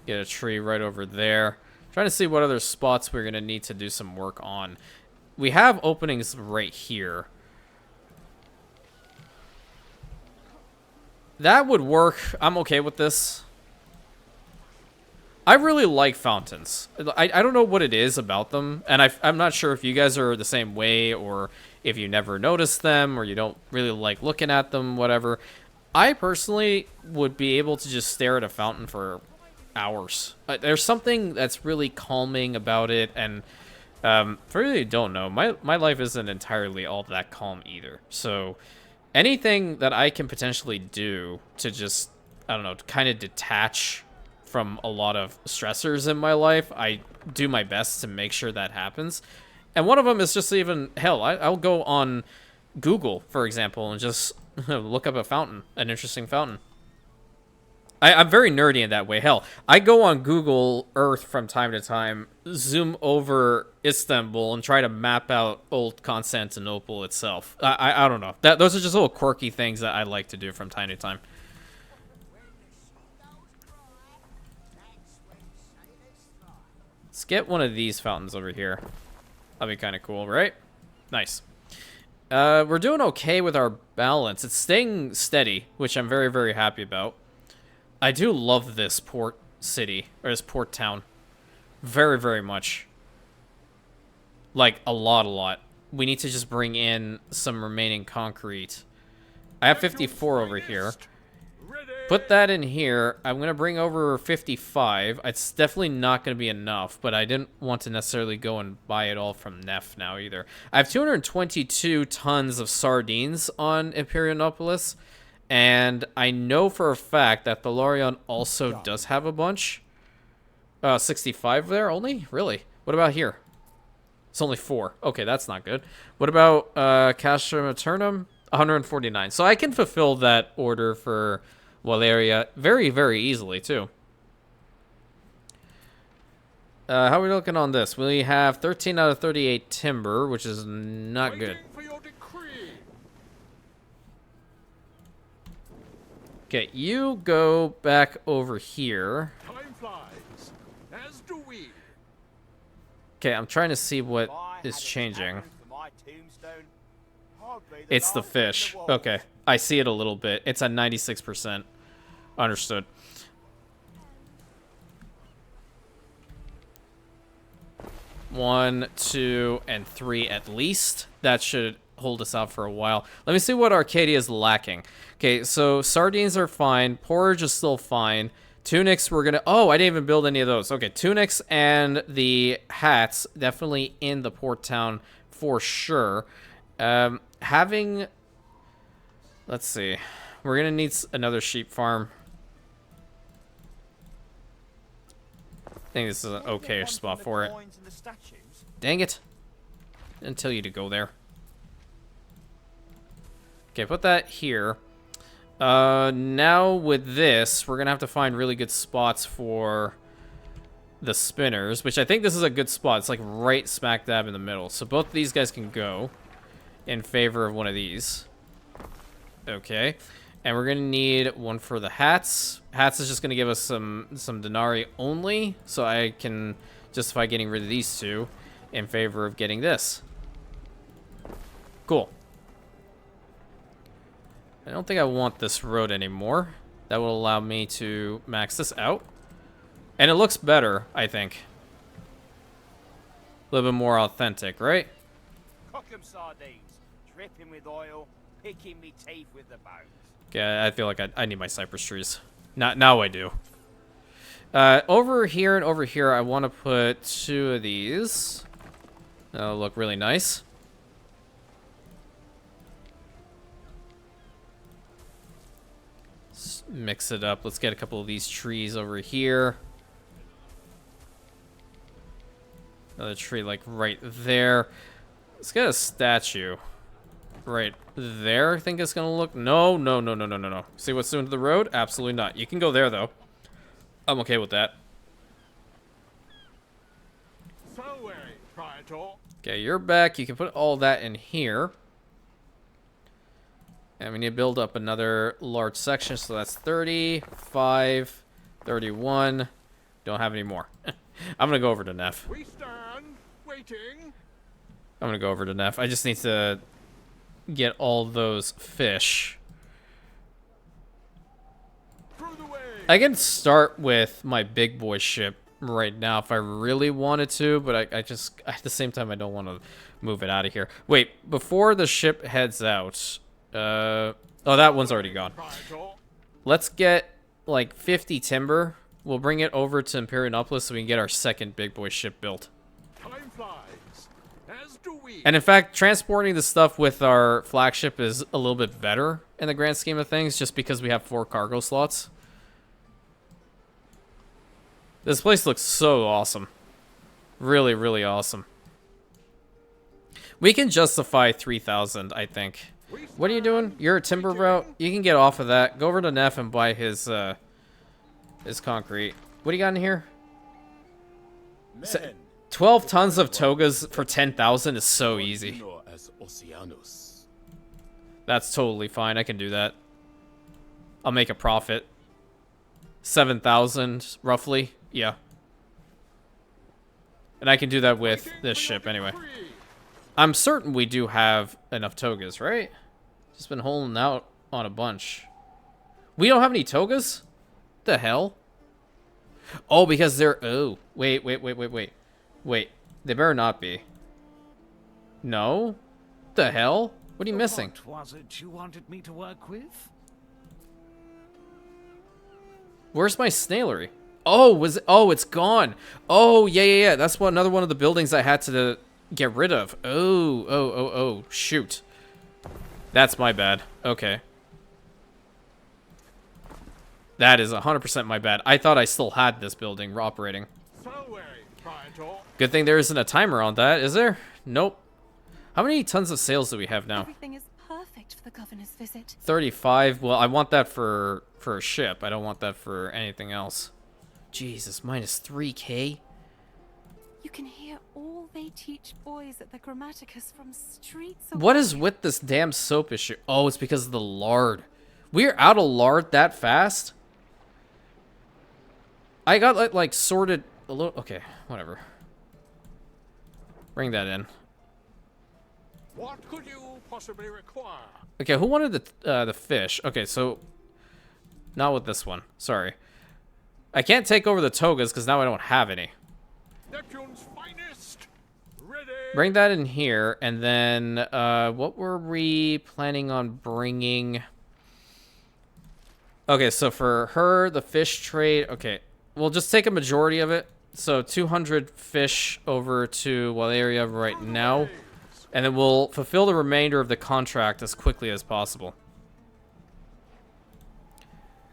Get a tree right over there. Trying to see what other spots we're going to need to do some work on. We have openings right here. That would work. I'm okay with this. I really like fountains. I don't know what it is about them, and I'm not sure if you guys are the same way or if you never notice them or you don't really like looking at them, whatever. I personally would be able to just stare at a fountain for hours. There's something that's really calming about it, and for you who don't know, my life isn't entirely all that calm either. So anything that I can potentially do to just, I don't know, kind of detach from a lot of stressors in my life, I do my best to make sure that happens. And one of them is just even, hell, I'll go on Google, for example, and just look up a fountain, an interesting fountain. I'm very nerdy in that way. Hell, I go on Google Earth from time to time, zoom over Istanbul, and try to map out old Constantinople itself. I don't know. Those are just little quirky things that I like to do from time to time. Let's get one of these fountains over here. That'd be kind of cool, right? Nice. We're doing okay with our balance. It's staying steady, which I'm very, very happy about. I do love this port city, or this port town. Very, very much. Like, a lot. We need to just bring in some remaining concrete. I have 54 over here. Put that in here. I'm going to bring over 55. It's definitely not going to be enough, but I didn't want to necessarily go and buy it all from Neff now either. I have 222 tons of sardines on Imperianopolis, and I know for a fact that Thalarion also does have a bunch. 65 there only? Really? What about here? It's only 4. Okay, that's not good. What about Castrum Eternum? 149. So I can fulfill that order for Valeria very, very easily, too. How are we looking on this? We have 13 out of 38 timber, which is not good. Okay, you go back over here. Time flies, as do we. Okay, I'm trying to see what is changing. It's the fish. Okay, I see it a little bit. It's at 96%. Understood. One, 2, and 3 at least. That should hold us out for a while. Let me see what Arcadia is lacking. Okay, so sardines are fine. Porridge is still fine. Tunics, we're gonna... Oh, I didn't even build any of those. Okay, tunics and the hats, definitely in the port town for sure. Having... Let's see. We're gonna need another sheep farm. I think this is an okay-ish spot for it. Dang it. Didn't tell you to go there. Okay, put that here. Now with this, we're gonna have to find really good spots for the spinners, which I think this is a good spot. It's like right smack dab in the middle. So both of these guys can go in favor of one of these. Okay. And we're gonna need one for the hats. Hats is just gonna give us some denarii only, so I can justify getting rid of these two in favor of getting this. Cool. I don't think I want this road anymore. That will allow me to max this out. And it looks better, I think. A little bit more authentic, right? Cook 'em sardines, dripping with oil, picking me teeth with the bones. Okay, I feel like I need my cypress trees. Now I do. Over here and over here, I want to put 2 of these. That'll look really nice. Let's mix it up. Let's get a couple of these trees over here. Another tree like right there. Let's get a statue right there. I think it's gonna look... No. See what's doing to the road? Absolutely not. You can go there, though. I'm okay with that. Okay, you're back. You can put all that in here. And we need to build up another large section, so that's 35, 31. Don't have any more. I'm gonna go over to Neff. We stand waiting. I'm gonna go over to Neff. I just need to get all those fish. I can start with my big boy ship right now if I really wanted to, but I just, at the same time, I don't want to move it out of here. Wait, before the ship heads out, oh, that one's already gone. Let's get, like, 50 timber. We'll bring it over to Imperianopolis so we can get our second big boy ship built. Time flies, as do we. And in fact, transporting the stuff with our flagship is a little bit better in the grand scheme of things, just because we have 4 cargo slots. This place looks so awesome. Really, really awesome. We can justify 3,000, I think. What are you doing? You're a timber route. You can get off of that. Go over to Neff and buy his concrete. What do you got in here? 12 tons of togas for 10,000 is so easy. That's totally fine. I can do that. I'll make a profit. 7,000, roughly. Yeah. And I can do that with this ship anyway. I'm certain we do have enough togas, right? Just been holding out on a bunch. We don't have any togas? The hell? Oh, because they're... Oh. Wait. Wait. They better not be. No? The hell? What are you missing? What was it you wanted me to work with? Where's my snailery? Oh, was it? Oh, it's gone. Oh, yeah. That's another one of the buildings I had to get rid of. Oh. Shoot. That's my bad. Okay. That is 100% my bad. I thought I still had this building operating. Good thing there isn't a timer on that, is there? Nope. How many tons of sales do we have now? Everything is perfect for the governor's visit. 35. Well, I want that for a ship. I don't want that for anything else. Jesus, minus 3K? You can hear all they teach boys at the Grammaticus from streets away. What is with this damn soap issue? Oh, it's because of the lard. We're out of lard that fast? I got, like sorted a little... Okay, whatever. Bring that in. What could you possibly require? Okay, who wanted the fish? Okay, so... Not with this one. Sorry. I can't take over the togas because now I don't have any. Neptune's finest. Ready. Bring that in here, and then what were we planning on bringing? Okay, so for her, the fish trade. Okay, we'll just take a majority of it. So 200 fish over to Waleria right now, and then we'll fulfill the remainder of the contract as quickly as possible.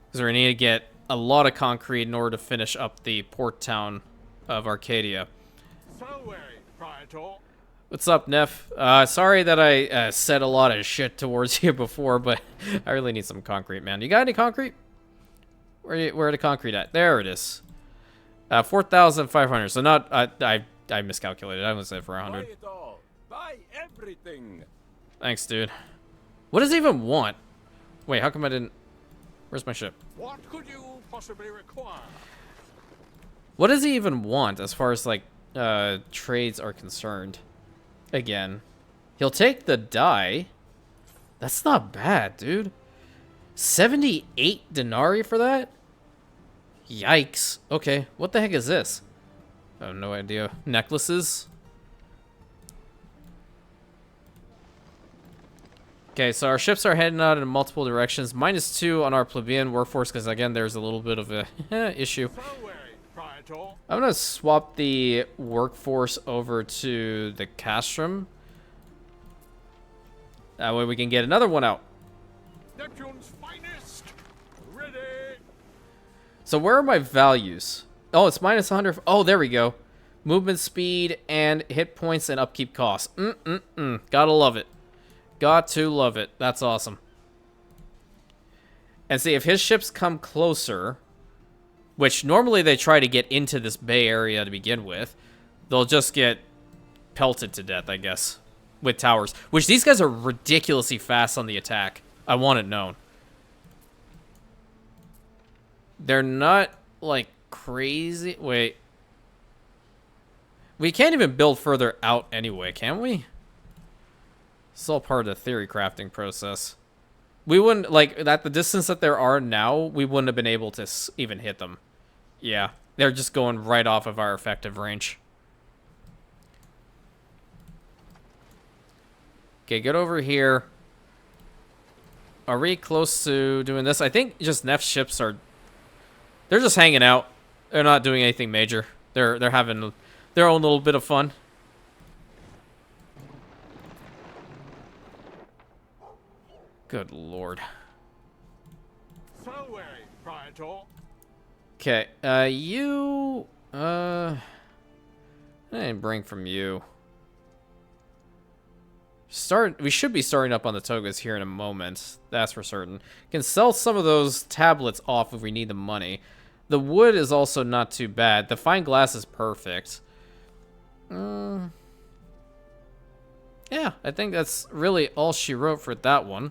Because we're going to need to get a lot of concrete in order to finish up the port town of Arcadia. What's up, Neff? Sorry that I said a lot of shit towards you before, but I really need some concrete, man. You got any concrete? Where the concrete at? There it is. 4,500. So not... I miscalculated. I was at for 100. Buy it all. Buy everything. Thanks, dude. What does he even want? Wait, how come I didn't... Where's my ship? What could you possibly require? What does he even want as far as, like, trades are concerned? Again. He'll take the dye. That's not bad, dude. 78 denarii for that? Yikes. Okay, what the heck is this? I have no idea. Necklaces? Okay, so our ships are heading out in multiple directions. -2 on our plebeian workforce, because again, there's a little bit of a issue. I'm going to swap the workforce over to the castrum. That way we can get another one out. Neptune's finest. Ready. So where are my values? Oh, it's -100. Oh, there we go. Movement speed and hit points and upkeep costs. Gotta love it. Got to love it. That's awesome. And see, if his ships come closer, which normally they try to get into this bay area to begin with, they'll just get pelted to death, I guess, with towers. Which these guys are ridiculously fast on the attack. I want it known. They're not, like, crazy. Wait. We can't even build further out anyway, can we? It's all part of the theory crafting process. We wouldn't, like, at the distance that there are now, we wouldn't have been able to even hit them. Yeah, they're just going right off of our effective range. Okay, get over here. Are we close to doing this? I think just Neff's ships are... They're just hanging out. They're not doing anything major. They're having their own little bit of fun. Good lord. Okay, you... I didn't bring from you. We should be starting up on the togas here in a moment. That's for certain. Can sell some of those tablets off if we need the money. The wood is also not too bad. The fine glass is perfect. Yeah, I think that's really all she wrote for that one.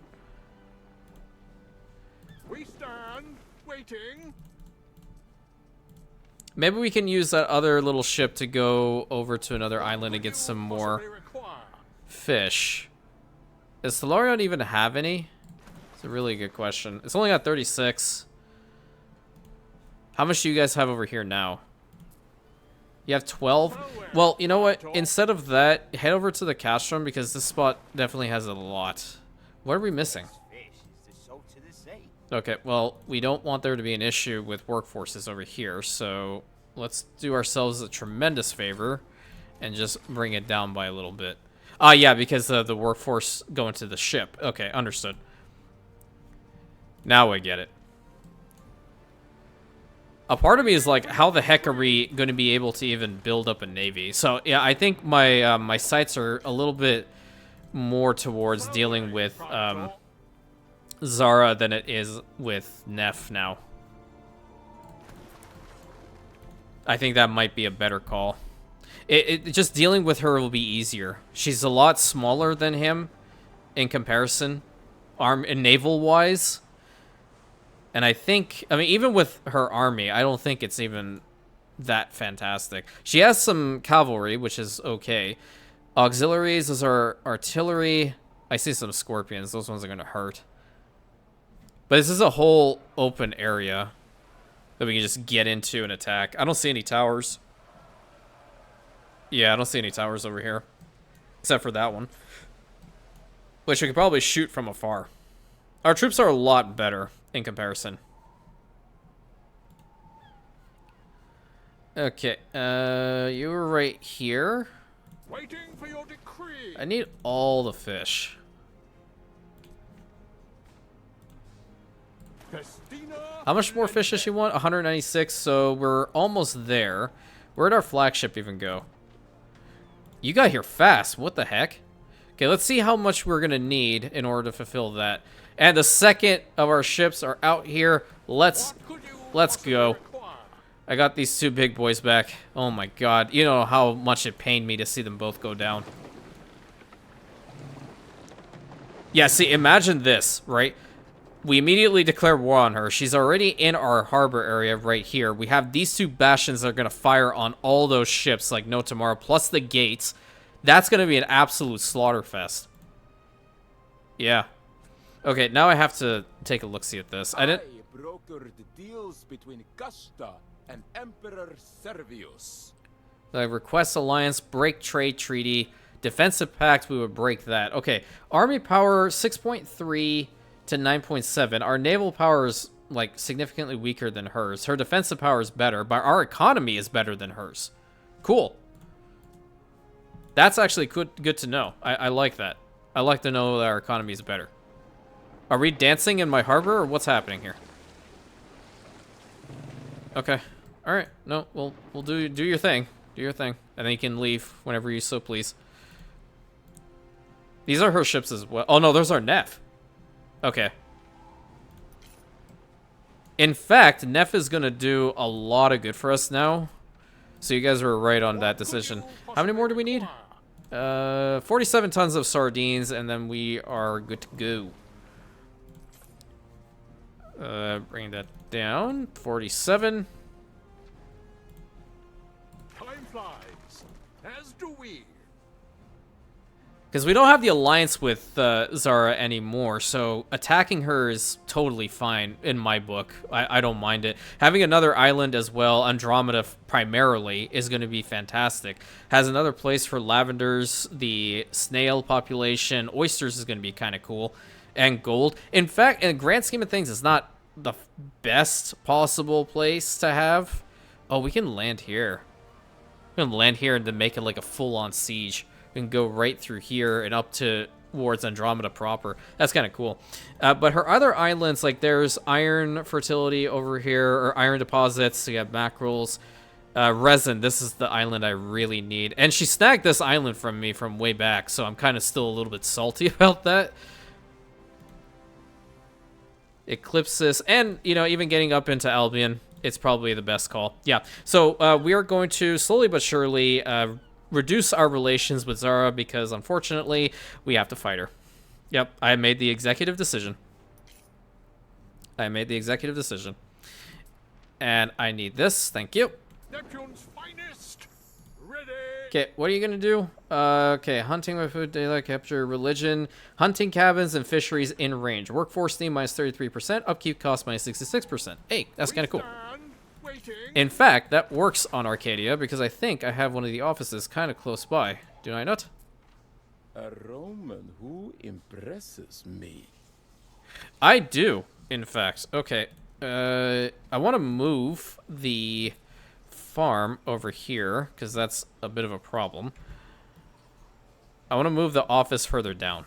We stand waiting. Maybe we can use that other little ship to go over to another island and get some more fish. Does Solarion even have any? It's a really good question. It's only got 36. How much do you guys have over here now? You have 12? Well, you know what? Instead of that, head over to the castrum because this spot definitely has a lot. What are we missing? Okay, well, we don't want there to be an issue with workforces over here, so let's do ourselves a tremendous favor and just bring it down by a little bit. Yeah, because the workforce going to the ship. Okay, understood. Now I get it. A part of me is like, how the heck are we going to be able to even build up a navy? So, yeah, I think my my sights are a little bit more towards dealing with... Zara than it is with Neff now. I think that might be a better call. Just dealing with her will be easier. She's a lot smaller than him in comparison, arm and naval wise. And I think, I mean, even with her army, I don't think it's even that fantastic. She has some cavalry, which is okay. Auxiliaries, those are artillery. I see some scorpions. Those ones are going to hurt. But this is a whole open area that we can just get into and attack. I don't see any towers. Yeah, I don't see any towers over here. Except for that one. Which we could probably shoot from afar. Our troops are a lot better in comparison. Okay, you were right here. Waiting for your decree. I need all the fish. How much more fish does she want? 196, so we're almost there. Where'd our flagship even go? You got here fast. What the heck? Okay, let's see how much we're going to need in order to fulfill that. And the second of our ships are out here. Let's go. I got these two big boys back. Oh my god. You know how much it pained me to see them both go down. Yeah, see, imagine this, right? We immediately declare war on her. She's already in our harbor area right here. We have these two bastions that are going to fire on all those ships like no tomorrow, plus the gates. That's going to be an absolute slaughterfest. Yeah. Okay, now I have to take a look-see at this. I brokered deals between Gasta and Emperor Servius. I request alliance, break trade treaty, defensive pact, we would break that. Okay, army power 6.3 to 9.7. Our naval power is like significantly weaker than hers. Her defensive power is better, but our economy is better than hers. Cool. That's actually good to know. I like that. I like to know that our economy is better. Are we dancing in my harbor, or what's happening here? Okay. All right. No, we'll do your thing. Do your thing, and then you can leave whenever you so please. These are her ships as well. Oh no, those are Neff. Okay. In fact, Neff is gonna do a lot of good for us now. So you guys were right on that decision. How many more do we need? 47 tons of sardines, and then we are good to go. Bring that down. 47. Time flies, as do we. Because we don't have the alliance with Zara anymore, so attacking her is totally fine in my book. I don't mind it. Having another island as well, Andromeda primarily, is going to be fantastic. Has another place for lavenders, the snail population, oysters is going to be kind of cool, and gold. In fact, in the grand scheme of things, it's not the best possible place to have. Oh, we can land here. We can land here and then make it like a full-on siege. We can go right through here and up towards Andromeda proper. That's kind of cool. But her other islands, like there's iron fertility over here, or iron deposits. So you have mackerels. Resin, this is the island I really need. And she snagged this island from me from way back, so I'm kind of still a little bit salty about that. Eclipsis, and, you know, even getting up into Albion, it's probably the best call. Yeah, so we are going to slowly but surely reduce our relations with Zara because, unfortunately, we have to fight her. Yep, I made the executive decision. And I need this. Thank you. Neptune's finest. Ready. Okay, what are you going to do? Okay, hunting with food, daylight capture, religion, hunting cabins, and fisheries in range. Workforce need minus 33%, upkeep cost minus 66%. Hey, that's kind of cool. Waiting. In fact, that works on Arcadia because I think I have one of the offices kind of close by. Do I not? A Roman who impresses me. I do, in fact. Okay, I want to move the farm over here because that's a bit of a problem. I want to move the office further down.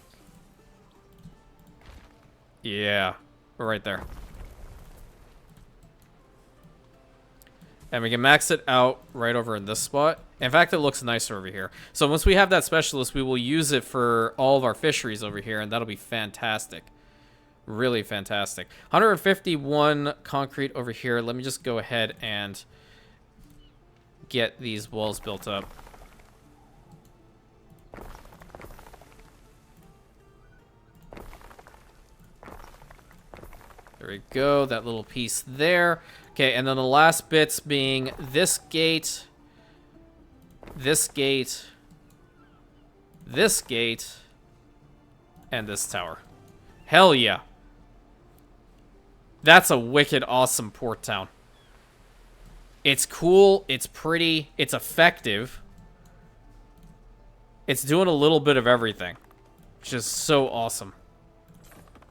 Yeah, right there. And we can max it out right over in this spot. In fact, it looks nicer over here. So once we have that specialist, we will use it for all of our fisheries over here, and that'll be fantastic. Really fantastic. 151 concrete over here. Let me just go ahead and get these walls built up. There we go. That little piece there. Okay, and then the last bits being this gate, this gate, this gate, and this tower. Hell yeah. That's a wicked awesome port town. It's cool, it's pretty, it's effective. It's doing a little bit of everything, which is so awesome.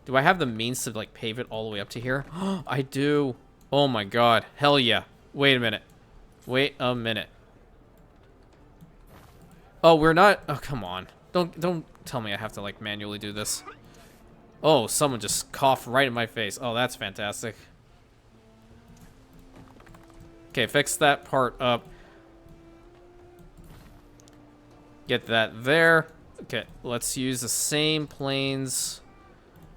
Do I have the means to, like, pave it all the way up to here? I do. Oh my god. Hell yeah. Wait a minute. Wait a minute. Oh, we're not... Oh, come on. Don't tell me I have to, like, manually do this. Oh, someone just coughed right in my face. Oh, that's fantastic. Okay, fix that part up. Get that there. Okay, let's use the same planes.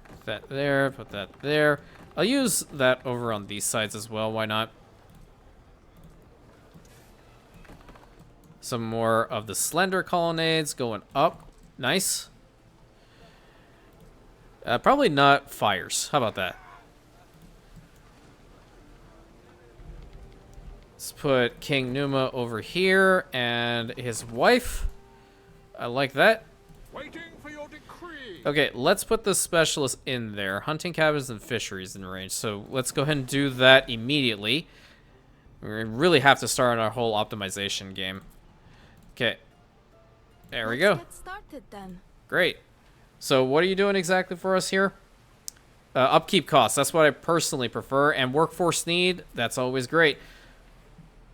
Put that there, put that there. I'll use that over on these sides as well, why not? Some more of the slender colonnades going up. Nice. Probably not fires. How about that? Let's put King Numa over here and his wife. I like that. Waiting for your decree. Okay, let's put the specialist in there. Hunting cabins and fisheries in range. So let's go ahead and do that immediately. We really have to start on our whole optimization game. Okay. There we go. Let's get started then. Great. So what are you doing exactly for us here? Upkeep costs. That's what I personally prefer. And workforce need. That's always great.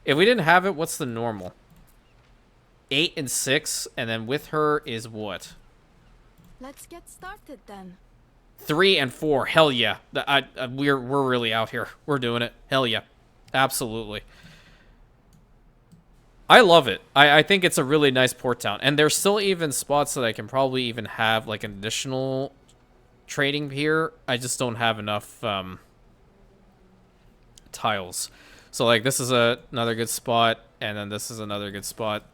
If we didn't have it, what's the normal? 8 and 6. And then with her is what? Let's get started then. 3 and 4. Hell yeah. We're really out here. We're doing it. Hell yeah. Absolutely. I love it. I think it's a really nice port town. And there's still even spots that I can probably even have like an additional trading here. I just don't have enough tiles. So like this is another good spot. And then this is another good spot.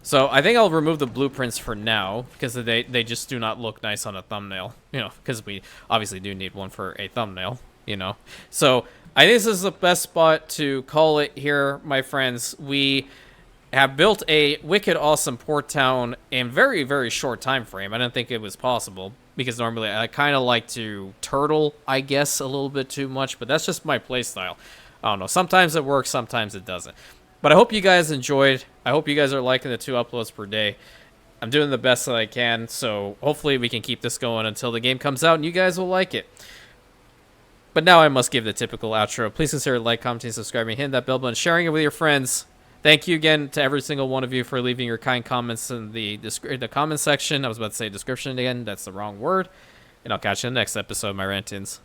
So I think I'll remove the blueprints for now because they just do not look nice on a thumbnail, you know, because we obviously do need one for a thumbnail, you know. So I think this is the best spot to call it here, my friends. We have built a wicked awesome port town in very, very short time frame. I didn't think it was possible because normally I kind of like to turtle, I guess, a little bit too much, but that's just my playstyle. I don't know. Sometimes it works, sometimes it doesn't. But I hope you guys enjoyed. I hope you guys are liking the 2 uploads per day. I'm doing the best that I can, so hopefully we can keep this going until the game comes out and you guys will like it. But now I must give the typical outro. Please consider like, commenting, subscribing, hitting that bell button, sharing it with your friends. Thank you again to every single one of you for leaving your kind comments in the comment section. I was about to say description again. That's the wrong word. And I'll catch you in the next episode, my Rantians.